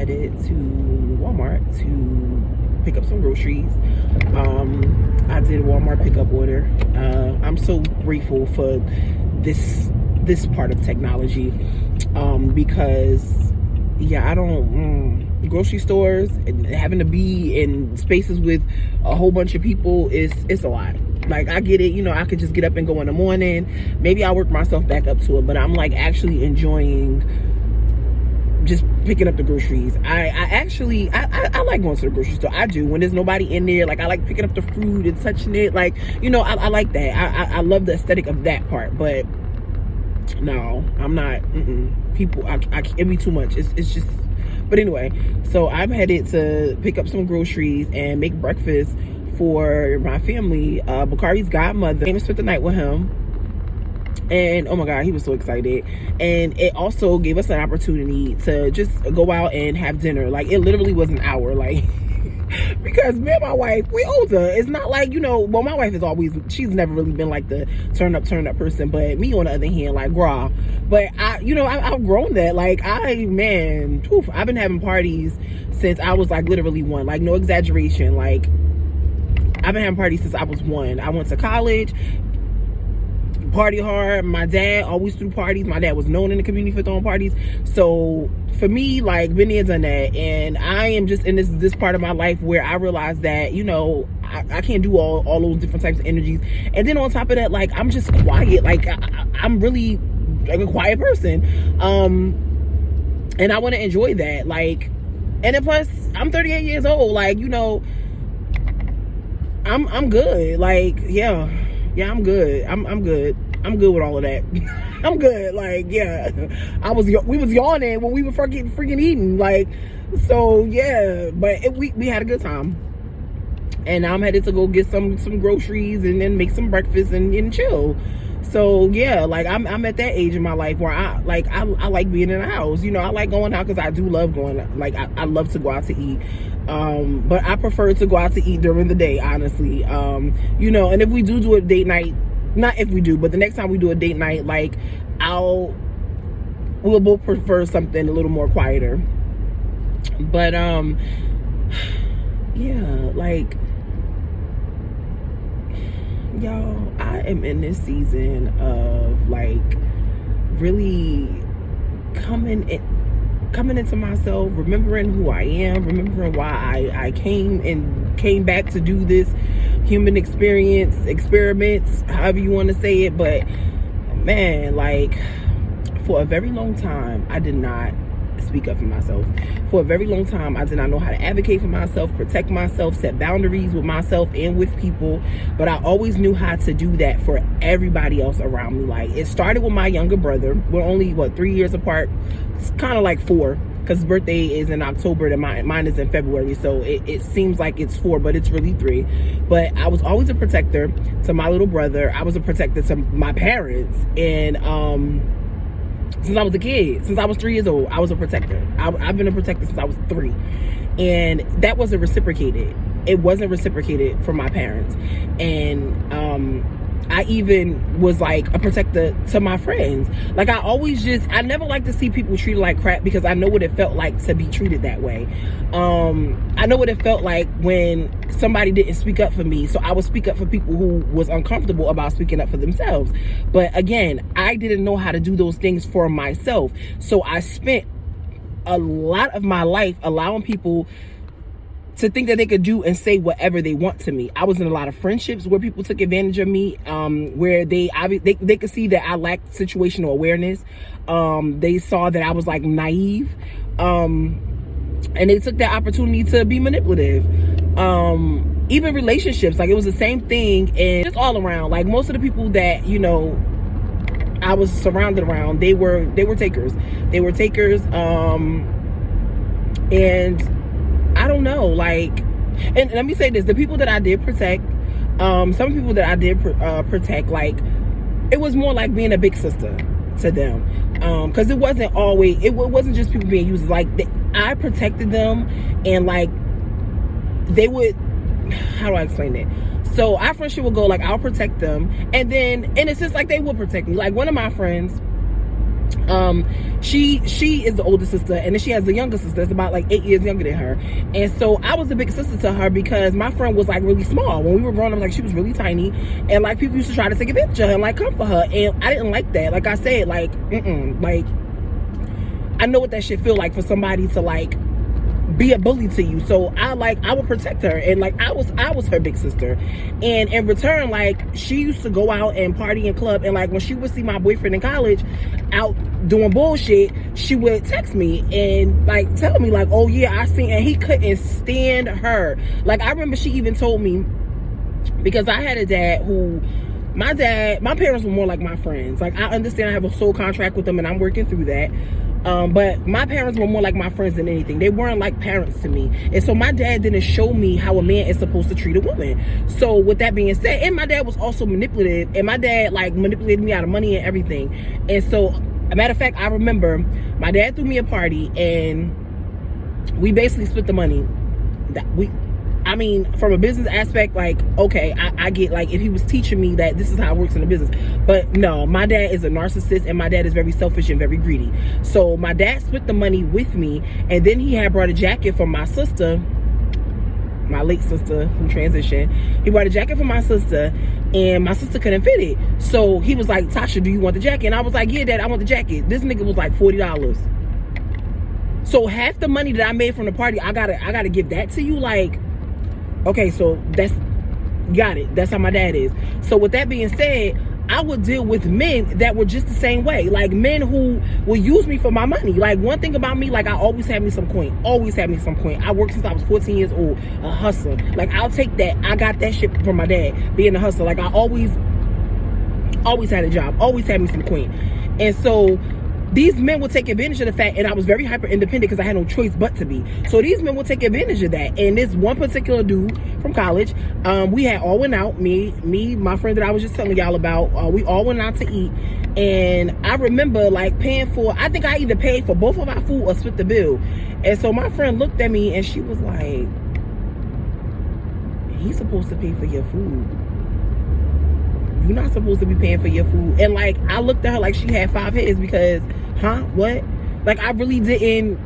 headed to Walmart to pick up some groceries. I did a Walmart pickup order. I'm so grateful for this part of technology, because yeah, I don't grocery stores and having to be in spaces with a whole bunch of people it's a lot. Like, I get it, you know, I could just get up and go in the morning. Maybe I'll work myself back up to it, but I'm like actually enjoying just picking up the groceries. I actually like going to the grocery store. I do, when there's nobody in there. Like, I like picking up the fruit and touching it. Like, you know, I like that. I love the aesthetic of that part. But no, I'm not. People, it'd be too much. It's just. But anyway, so I'm headed to pick up some groceries and make breakfast for my family. Bakari's godmother came and spent the night with him. And oh my god, he was so excited. And it also gave us an opportunity to just go out and have dinner. Like, it literally was an hour, like because me and my wife, we older. It's not like, you know, well, my wife is always, she's never really been like the turn up person, but me on the other hand, like, raw. But I've grown that. Like, I've been having parties since I was like literally one, like, no exaggeration. Like, I've been having parties since I was one. I went to college, party hard. My dad always threw parties. My dad was known in the community for throwing parties. So for me, like, been there, done that. And I am just in this part of my life where I realize that, you know, I can't do all those different types of energies. And then on top of that, like, I'm just quiet. Like, I'm really like a quiet person. And I want to enjoy that. Like, and then plus I'm 38 years old. Like, you know, I'm good. Like, yeah, I'm good. I'm good. I'm good with all of that. I'm good. Like, yeah, we was yawning when we were freaking eating. Like, so yeah, but we had a good time. And I'm headed to go get some groceries and then make some breakfast and chill. So yeah, like, I'm at that age in my life where I like being in the house. You know, I like going out because I do love going out. Like, I love to go out to eat. But I prefer to go out to eat during the day, honestly. You know, and if we do a date night, not if we do, but the next time we do a date night, like, we'll both prefer something a little more quieter. But yeah, like, y'all, I am in this season of like really coming into myself, remembering who I am, remembering why I came back to do this human experiments, however you want to say it. But man, like, for a very long time, I did not speak up for myself. For a very long time, I did not know how to advocate for myself, protect myself, set boundaries with myself and with people. But I always knew how to do that for everybody else around me. Like, it started with my younger brother. We're only 3 years apart. It's kind of like 4, because his birthday is in October and mine is in February. So it seems like it's 4, but it's really 3. But I was always a protector to my little brother. I was a protector to my parents. And since I was a kid, since I was 3 years old, I was a protector. I've been a protector since I was 3. And that wasn't reciprocated. It wasn't reciprocated from my parents. And I even was like a protector to my friends. Like, I never like to see people treated like crap, because I know what it felt like to be treated that way. I know what it felt like when somebody didn't speak up for me. So I would speak up for people who was uncomfortable about speaking up for themselves. But again, I didn't know how to do those things for myself. So I spent a lot of my life allowing people to think that they could do and say whatever they want to me. I was in a lot of friendships where people took advantage of me, where they could see that I lacked situational awareness. They saw that I was like naive, and they took that opportunity to be manipulative. Even relationships, like, it was the same thing, and just all around. Like, most of the people that, you know, I was surrounded around, they were takers. They were takers, and I don't know, like, and let me say this, the people that I did protect, some people that I did protect, like, it was more like being a big sister to them, because it wasn't just people being used. Like, I protected them, and like, they would, how do I explain it? So our friendship would go, like, I'll protect them, and it's just like they would protect me. Like, one of my friends, She is the older sister, and then she has a younger sister that's about like 8 years younger than her. And so I was a big sister to her because my friend was like really small when we were growing up. Like, she was really tiny, and like people used to try to take advantage of her and like come for her, and I didn't like that. Like I said, like like I know what that shit feel like for somebody to like be a bully to you. So I would protect her, and like I was her big sister, and in return, like, she used to go out and party and club, and like when she would see my boyfriend in college out doing bullshit, she would text me and like tell me like, oh yeah, I seen, and he couldn't stand her. Like, I remember she even told me, because I had a dad who, my parents were more like my friends. Like, I understand I have a soul contract with them and I'm working through that. But my parents were more like my friends than anything. They weren't like parents to me. And so my dad didn't show me how a man is supposed to treat a woman. So with that being said, and my dad was also manipulative, and my dad like manipulated me out of money and everything. And so, a matter of fact, I remember my dad threw me a party and we basically split the money. I mean, from a business aspect, like, okay, I get, like, if he was teaching me that this is how it works in the business. But no, my dad is a narcissist, and my dad is very selfish and very greedy. So my dad split the money with me, and then he had brought a jacket for my sister, my late sister who transitioned. He brought a jacket for my sister, and my sister couldn't fit it. So he was like, Tasha, do you want the jacket? And I was like, yeah, Dad, I want the jacket. This nigga was like $40. So half the money that I made from the party, I gotta give that to you? Like, okay, so got it. That's how my dad is. So with that being said, I would deal with men that were just the same way. Like, men who will use me for my money. Like, one thing about me, like, I always had me some coin. Always had me some coin. I worked since I was 14 years old, a hustler. Like, I'll take that. I got that shit from my dad, being a hustler. Like, I always had a job. Always had me some coin. And so these men will take advantage of the fact, and I was very hyper independent because I had no choice but to be. So these men will take advantage of that. And this one particular dude from college, we had all went out, me, my friend that I was just telling y'all about, we all went out to eat. And I remember like paying for, I think I either paid for both of our food or split the bill. And so my friend looked at me and she was like, he's supposed to pay for your food. You're not supposed to be paying for your food. And like, I looked at her like she had 5 heads because, what? Like, I really didn't,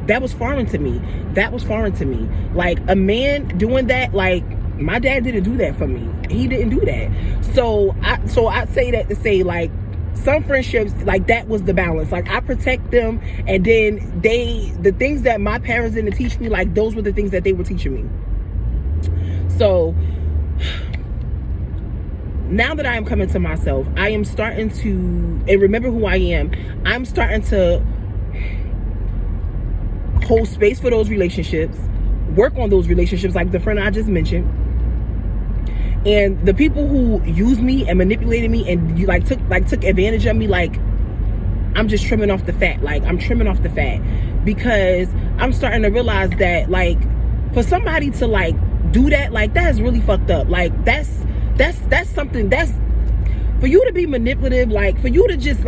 that was foreign to me. That was foreign to me. Like, a man doing that, like, my dad didn't do that for me. He didn't do that. So I say that to say, like, some friendships, like, that was the balance. Like, I protect them, and then the things that my parents didn't teach me, like, those were the things that they were teaching me. So now that I am coming to myself, I am starting to, and remember who I am, I'm starting to hold space for those relationships, work on those relationships, like the friend I just mentioned. And the people who use me and manipulated me and took advantage of me, like, I'm just trimming off the fat. Like, I'm trimming off the fat, because I'm starting to realize that, like, for somebody to like do that, like, that is really fucked up. Like, that's something, that's, for you to be manipulative, like, for you to just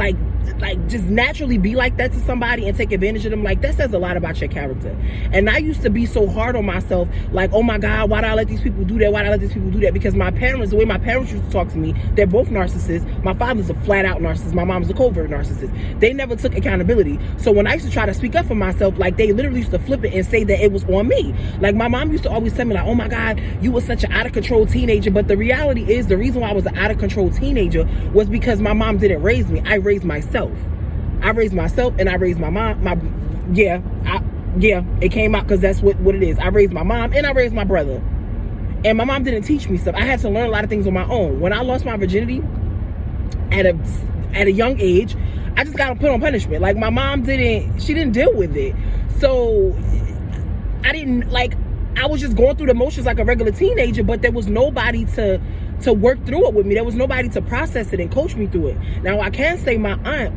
just naturally be like that to somebody and take advantage of them, like, that says a lot about your character. And I used to be so hard on myself, like, oh my God, why did I let these people do that? Why did I let these people do that? Because my parents, the way my parents used to talk to me, they're both narcissists. My father's a flat out narcissist. My mom's a covert narcissist. They never took accountability. So when I used to try to speak up for myself, like, they literally used to flip it and say that it was on me. Like, my mom used to always tell me, like, oh my God, you were such an out of control teenager. But the reality is, the reason why I was an out of control teenager was because my mom didn't raise me. I raised myself. I raised myself, and I raised my mom. It came out because that's what it is. I raised my mom and I raised my brother. And my mom didn't teach me stuff. I had to learn a lot of things on my own. When I lost my virginity at a young age, I just got put on punishment. Like, my mom didn't deal with it. So I was just going through the motions like a regular teenager, but there was nobody to work through it with me. There was nobody to process it and coach me through it. Now, I can say my aunt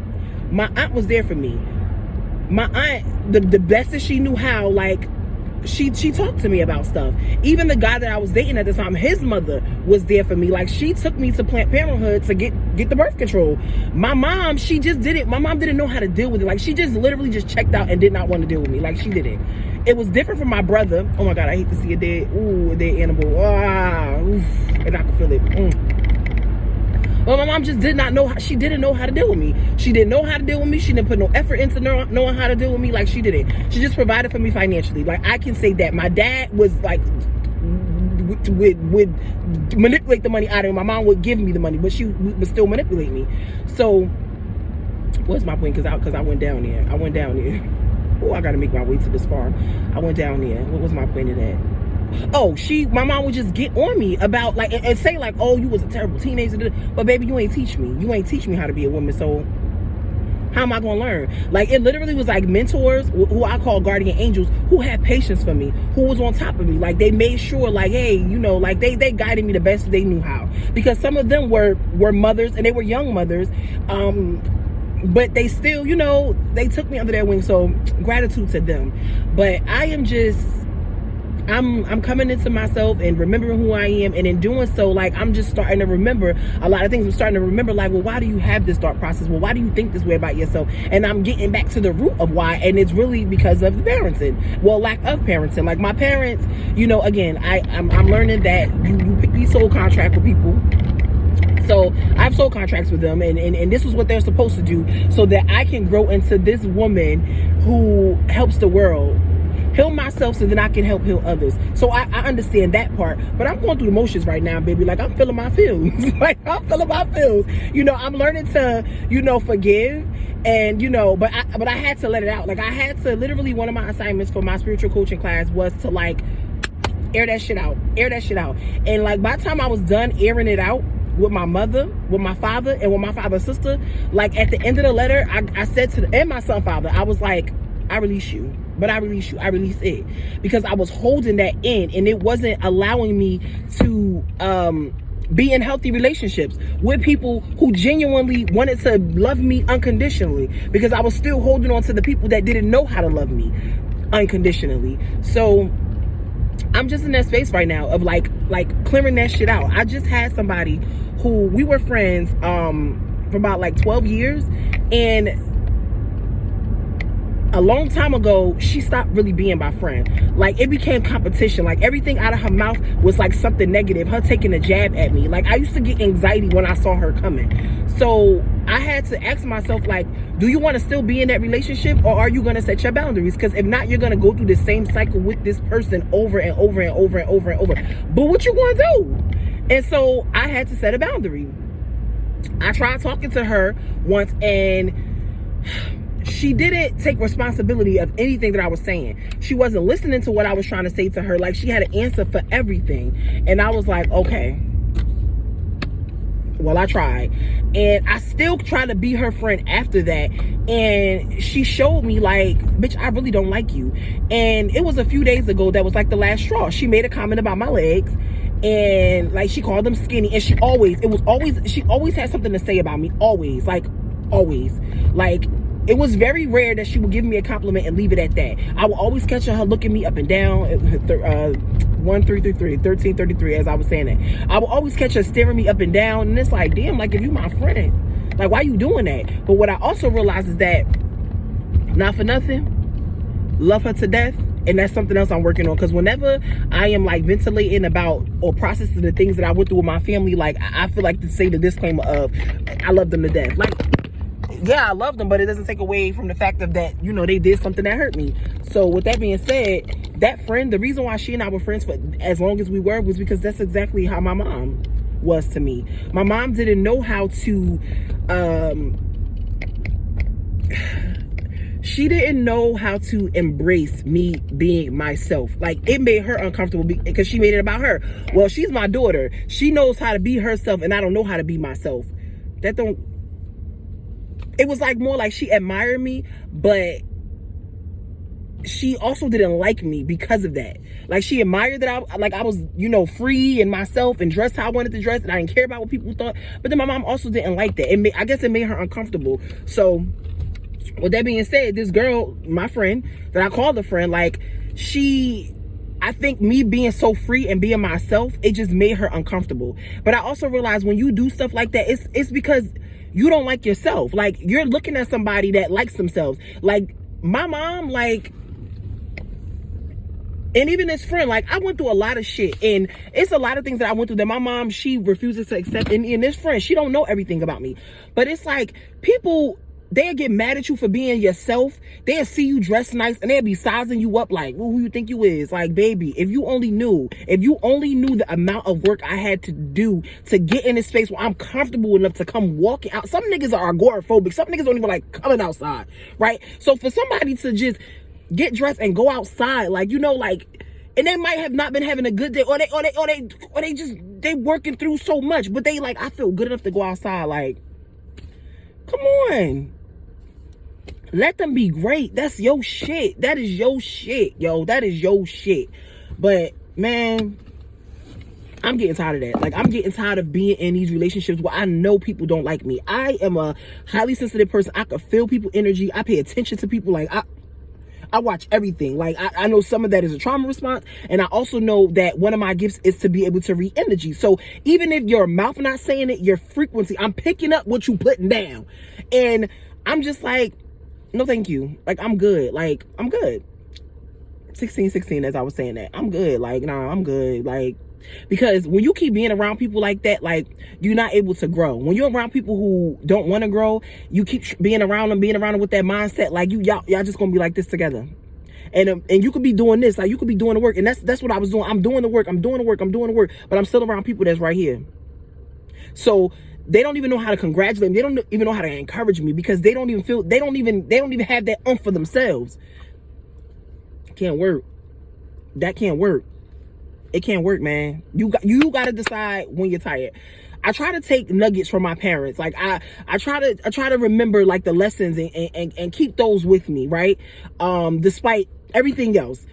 was there for me. My aunt, the best that she knew how, like, she talked to me about stuff. Even the guy that I was dating at the time, his mother was there for me. Like, she took me to Planned Parenthood to get the birth control. My mom, she just did it. My mom didn't know how to deal with it. Like, she just literally just checked out and did not want to deal with me. Like, she didn't. It was different from my brother. Oh my God, I hate to see a dead animal. And I can feel it. Well, my mom just did not know. She didn't know how to deal with me. She didn't know how to deal with me. She didn't put no effort into knowing how to deal with me. Like, she didn't. She just provided for me financially. Like, I can say that. My dad was like, would manipulate the money out of me. My mom would give me the money, but she would still manipulate me. So, what's my point? Because I went down there. Oh, I gotta make my way to this farm. I went down there. What was my point of that? Oh, my mom would just get on me about, like, and say, like, oh, you was a terrible teenager. But baby, you ain't teach me. You ain't teach me how to be a woman. So how am I gonna learn? Like, it literally was like mentors, who I call guardian angels, who had patience for me, who was on top of me. Like, they made sure, like, hey, you know, like, they guided me the best they knew how. Because some of them were mothers, and they were young mothers. But they still, you know, they took me under their wing. So gratitude to them. But I am just, I'm coming into myself and remembering who I am, and in doing so, like, I'm just starting to remember a lot of things. I'm starting to remember, like, well, why do you have this thought process? Well, why do you think this way about yourself? And I'm getting back to the root of why, and it's really because of the parenting. Well, lack of parenting. Like, my parents, you know, again, I'm learning that you pick these soul contract with people. So I have soul contracts with them, and this is what they're supposed to do, so that I can grow into this woman who helps the world. Heal myself so that I can help heal others. So I understand that part, but I'm going through the motions right now, baby. Like, I'm feeling my feels. Like, I'm feeling my feels. You know, I'm learning to, you know, forgive, and, you know, but I had to let it out. Like, I had to, literally, one of my assignments for my spiritual coaching class was to, like, air that shit out. And, like, by the time I was done airing it out with my mother, with my father, and with my father's sister, like, at the end of the letter, I said to and my son father, I was like, I release you. But I release it, because I was holding that in, and it wasn't allowing me to be in healthy relationships with people who genuinely wanted to love me unconditionally, because I was still holding on to the people that didn't know how to love me unconditionally. So I'm just in that space right now of like clearing that shit out. I just had somebody who, we were friends for about like 12 years, and a long time ago, she stopped really being my friend. Like, it became competition. Like, everything out of her mouth was like something negative. Her taking a jab at me. Like, I used to get anxiety when I saw her coming. So I had to ask myself, like, do you want to still be in that relationship, or are you going to set your boundaries? Because if not, you're going to go through the same cycle with this person over and over and over and over and over. But what you going to do? And so I had to set a boundary. I tried talking to her once, and she didn't take responsibility of anything that I was saying. She wasn't listening to what I was trying to say to her. Like, she had an answer for everything. And I was like, okay, well, I tried. And I still tried to be her friend after that. And she showed me, like, bitch, I really don't like you. And it was a few days ago that was like the last straw. She made a comment about my legs, and like, she called them skinny. And she always had something to say about me. Always. Like, it was very rare that she would give me a compliment and leave it at that. I would always catch her looking me up and down. 1333, as I was saying that. I would always catch her staring me up and down. And it's like, damn, like, if you my friend, like, why you doing that? But what I also realized is that, not for nothing, love her to death. And that's something else I'm working on. Because whenever I am, like, ventilating about or processing the things that I went through with my family, like, I feel like to say the disclaimer of, I love them to death. Like, yeah, I love them, but it doesn't take away from the fact of that, you know, they did something that hurt me. So with that being said, that friend, the reason why she and I were friends for as long as we were was because that's exactly how my mom was to me. My mom didn't know how to, she didn't know how to embrace me being myself. Like, it made her uncomfortable because she made it about her. Well, she's my daughter. She knows how to be herself, and I don't know how to be myself. It was like more like she admired me, but she also didn't like me because of that. Like, she admired that I was, you know, free and myself and dressed how I wanted to dress, and I didn't care about what people thought. But then my mom also didn't like that. I guess it made her uncomfortable. So with that being said, this girl, my friend, that I called a friend, like, I think me being so free and being myself, it just made her uncomfortable. But I also realized when you do stuff like that, it's because you don't like yourself. Like, you're looking at somebody that likes themselves. Like, my mom, like, And even this friend, like, I went through a lot of shit, and it's a lot of things that I went through that my mom, she refuses to accept. And this friend, she don't know everything about me. But it's like, people, they'll get mad at you for being yourself. They'll see you dressed nice, and they'll be sizing you up like, well, who you think you is? Like, baby, if you only knew the amount of work I had to do to get in this space where I'm comfortable enough to come walking out. Some niggas are agoraphobic. Some niggas don't even like coming outside, right? So for somebody to just get dressed and go outside, like, you know, like, and they might have not been having a good day, or they working through so much, but they like, I feel good enough to go outside. Like, come on, let them be great. That's your shit. That is your shit, yo. That is your shit. But man, I'm getting tired of that. Like, I'm getting tired of being in these relationships where I know people don't like me. I am a highly sensitive person. I can feel people energy. I pay attention to people. Like, I watch everything. Like, I know some of that is a trauma response, and I also know that one of my gifts is to be able to read energy. So even if your mouth not saying it, your frequency, I'm picking up what you putting down. And I'm just like, no thank you. Like, I'm good. Like, I'm good. 16 as I was saying that. I'm good. Like, nah, I'm good. Like, because when you keep being around people like that, like, you're not able to grow. When you're around people who don't want to grow, you keep being around them with that mindset, like, y'all just gonna be like this together. And you could be doing this, like, you could be doing the work, and that's what I was doing. I'm doing the work, but I'm still around people that's right here. So they don't even know how to congratulate me. They don't even know how to encourage me, because they don't even have that for themselves. Can't work. That can't work. It can't work, man. You got to decide when you're tired. I try to take nuggets from my parents. Like, I try to remember, like, the lessons and keep those with me, right? Despite everything else.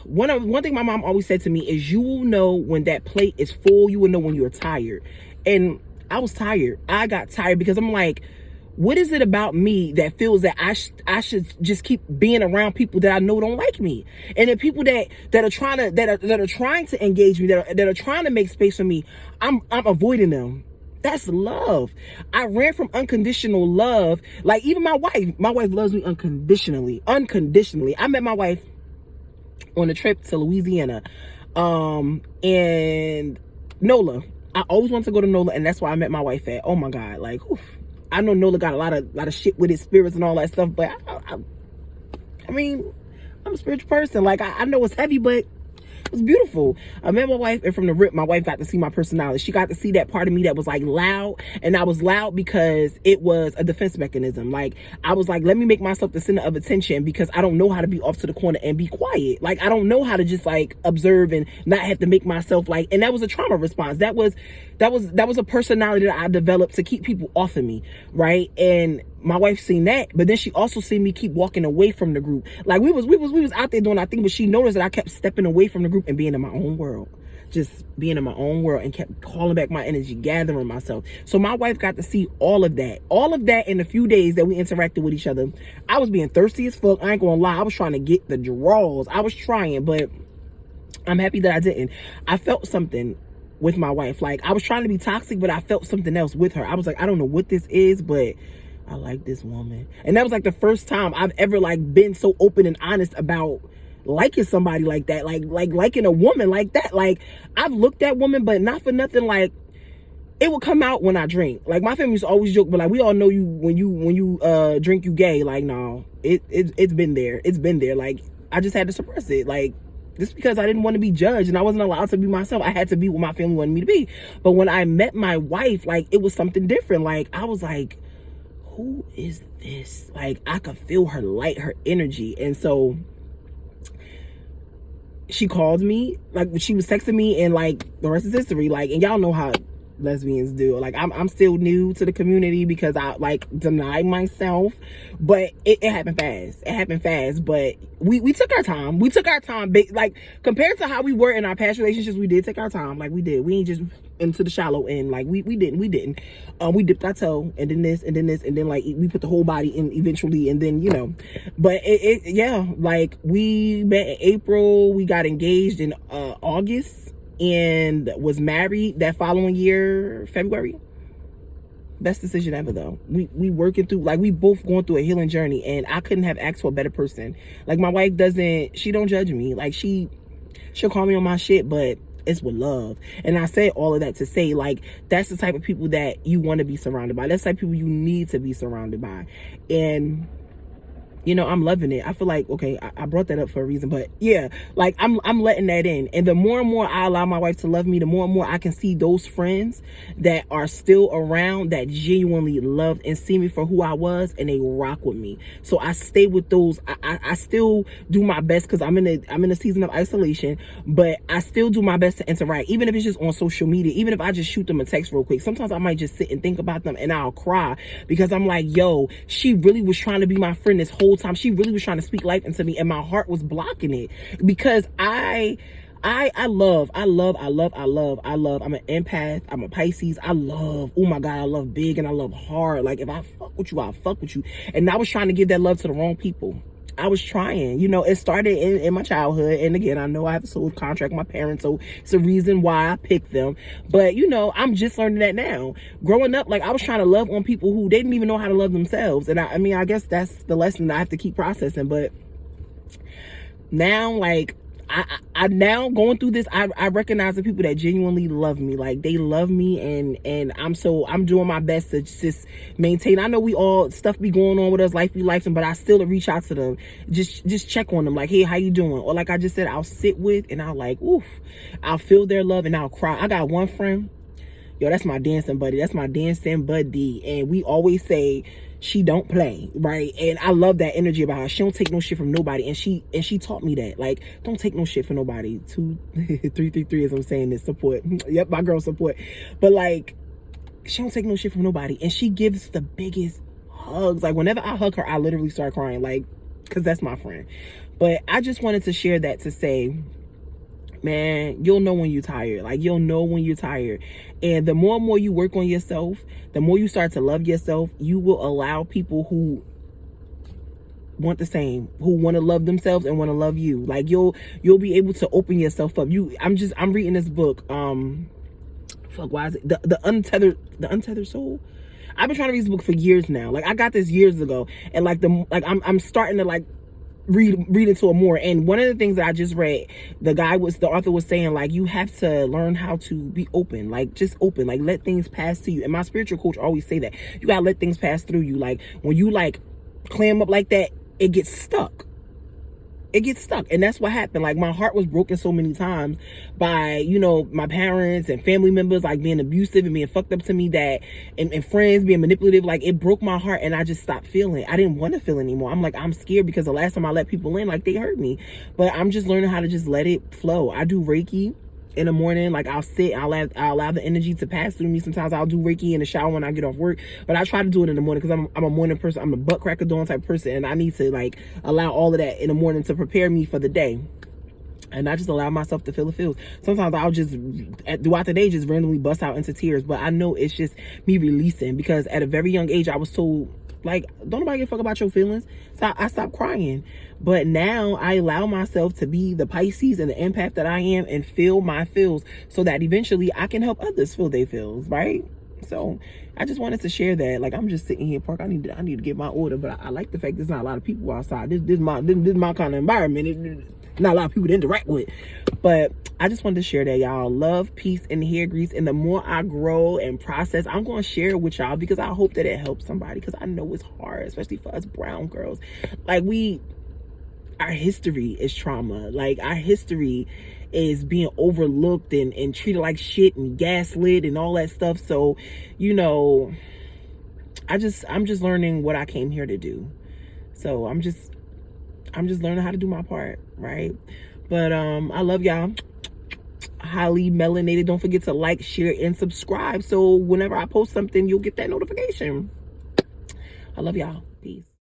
One thing my mom always said to me is, you will know when that plate is full. You will know when you're tired. And I was tired. I got tired because I'm like, what is it about me that feels that I should just keep being around people that I know don't like me? And the people that are trying to engage me, that are trying to make space for me, I'm avoiding them. That's love. I ran from unconditional love. Like, even my wife loves me unconditionally. I met my wife on a trip to Louisiana, and NOLA. I always wanted to go to NOLA, and that's why I met my wife at. Oh my God, like, oof. I know NOLA got a lot of shit with its spirits and all that stuff, but I mean, I'm a spiritual person. Like, I know it's heavy, but it was beautiful. I met my wife, and from the rip, my wife got to see my personality. She got to see that part of me that was like loud, and I was loud because it was a defense mechanism. Like, I was like, let me make myself the center of attention, because I don't know how to be off to the corner and be quiet. Like, I don't know how to just like observe and not have to make myself like, and that was a trauma response. That was a personality that I developed to keep people off of me, right? And my wife seen that, but then she also seen me keep walking away from the group. Like, we was out there doing our thing, but she noticed that I kept stepping away from the group and being in my own world, just being in my own world, and kept calling back my energy, gathering myself. So my wife got to see all of that in a few days that we interacted with each other. I was being thirsty as fuck. I ain't gonna lie. I was trying to get the draws. I was trying, but I'm happy that I didn't. I felt something with my wife. Like, I was trying to be toxic, but I felt something else with her. I was like, I don't know what this is, but I like this woman. And that was like the first time I've ever like been so open and honest about liking somebody like that, like liking a woman like that. Like, I've looked at women, but not for nothing, like, it would come out when I drink. Like, my family used to always joke, but like, we all know you when you drink, you gay. Like, no, it's been there. It's been there. Like, I just had to suppress it. Like, just because I didn't want to be judged and I wasn't allowed to be myself, I had to be what my family wanted me to be. But when I met my wife, like, it was something different. Like, I was like, who is this? Like, I could feel her light, her energy. And so she called me, like, she was texting me, and like, the rest is history. Like, and y'all know how lesbians do. Like, I'm still new to the community because I like denied myself, but it happened fast. But we took our time. Like, compared to how we were in our past relationships, we did take our time. Like, we ain't just into the shallow end. Like, we didn't. We dipped our toe, and then this, and then like, we put the whole body in eventually, and then, you know. But yeah, like, we met in April, we got engaged in August, and was married that following year, February. Best decision ever though. We working through, like, we both going through a healing journey, and I couldn't have asked for a better person. Like, my wife she don't judge me. Like, she'll call me on my shit, but it's with love. And I say all of that to say, like, that's the type of people that you want to be surrounded by. That's the type of people you need to be surrounded by. And you know, I'm loving it. I feel like, okay, I brought that up for a reason, but yeah, like, I'm letting that in. And the more and more I allow my wife to love me, the more and more I can see those friends that are still around that genuinely loved and see me for who I was, and they rock with me. So I stay with those. I still do my best, because I'm in a season of isolation, but I still do my best to interact, even if it's just on social media, even if I just shoot them a text real quick. Sometimes I might just sit and think about them, and I'll cry, because I'm like, yo, she really was trying to be my friend this whole time. She really was trying to speak life into me, and my heart was blocking it, because I love. I'm an empath. I'm a Pisces. I love, oh my God, I love big and I love hard. Like, if I fuck with you, I'll fuck with you. And I was trying to give that love to the wrong people. I was trying, you know, it started in my childhood. And again, I know I have a soul contract with my parents, so it's a reason why I picked them. But, you know, I'm just learning that now. Growing up, like, I was trying to love on people who didn't even know how to love themselves. And I mean, I guess that's the lesson that I have to keep processing. But now, like, I now going through this, I recognize the people that genuinely love me. Like, they love me, and I'm doing my best to just maintain. I know we all, stuff be going on with us, life be life, but I still reach out to them, just check on them, like, hey, how you doing? Or like I just said, I'll sit with, and I'll like, oof, I'll feel their love, and I'll cry. I got one friend, yo, that's my dancing buddy. That's my dancing buddy. And we always say she don't play, right? And I love that energy about her. She don't take no shit from nobody. And she taught me that. Like, don't take no shit from nobody. 2333, as I'm saying this, support. Yep, my girl support. But like, she don't take no shit from nobody. And she gives the biggest hugs. Like, whenever I hug her, I literally start crying. Like, because that's my friend. But I just wanted to share that to say, man, you'll know when you're tired. Like, you'll know when you're tired. And the more and more you work on yourself, the more you start to love yourself, you will allow people who want the same, who want to love themselves and want to love you. Like, you'll be able to open yourself up. I'm reading this book. Why is it the untethered soul? I've been trying to read this book for years now. Like, I got this years ago, and like I'm starting to like read into it more. And one of the things that I just read, the author was saying, like, you have to learn how to be open, like, just open, like, let things pass to you. And my spiritual coach always say that you gotta let things pass through you. Like, when you like clam up like that, it gets stuck. And that's what happened. Like, my heart was broken so many times by, you know, my parents and family members, like, being abusive and being fucked up to me, that and friends being manipulative. Like, it broke my heart, and I just stopped feeling. I didn't want to feel anymore. I'm like, I'm scared, because the last time I let people in, like, they hurt me. But I'm just learning how to just let it flow. I do Reiki in the morning. Like, I'll sit, I'll allow the energy to pass through me. Sometimes I'll do Reiki in the shower when I get off work, but I try to do it in the morning, because I'm a morning person. I'm a butt cracker dawn type person, and I need to like allow all of that in the morning to prepare me for the day. And I just allow myself to feel the feels. Sometimes I'll just, throughout the day, just randomly bust out into tears. But I know it's just me releasing, because at a very young age, I was told, like, don't nobody give a fuck about your feelings. So I stopped crying. But now I allow myself to be the Pisces and the empath that I am, and feel my feels, so that eventually I can help others feel their feels, right? So I just wanted to share that. Like, I'm just sitting here, Park. I need to get my order, but I like the fact there's not a lot of people outside. This is my kind of environment. Not a lot of people to interact with. But I just wanted to share that, y'all. Love, peace, and hair grease. And the more I grow and process, I'm going to share it with y'all, because I hope that it helps somebody, because I know it's hard, especially for us brown girls. Like, our history is trauma. Like, our history is being overlooked and treated like shit and gaslit and all that stuff. So, you know, I'm just learning what I came here to do. So I'm just learning how to do my part, right? But I love y'all. Highly melanated. Don't forget to like, share, and subscribe, so whenever I post something, you'll get that notification. I love y'all. Peace.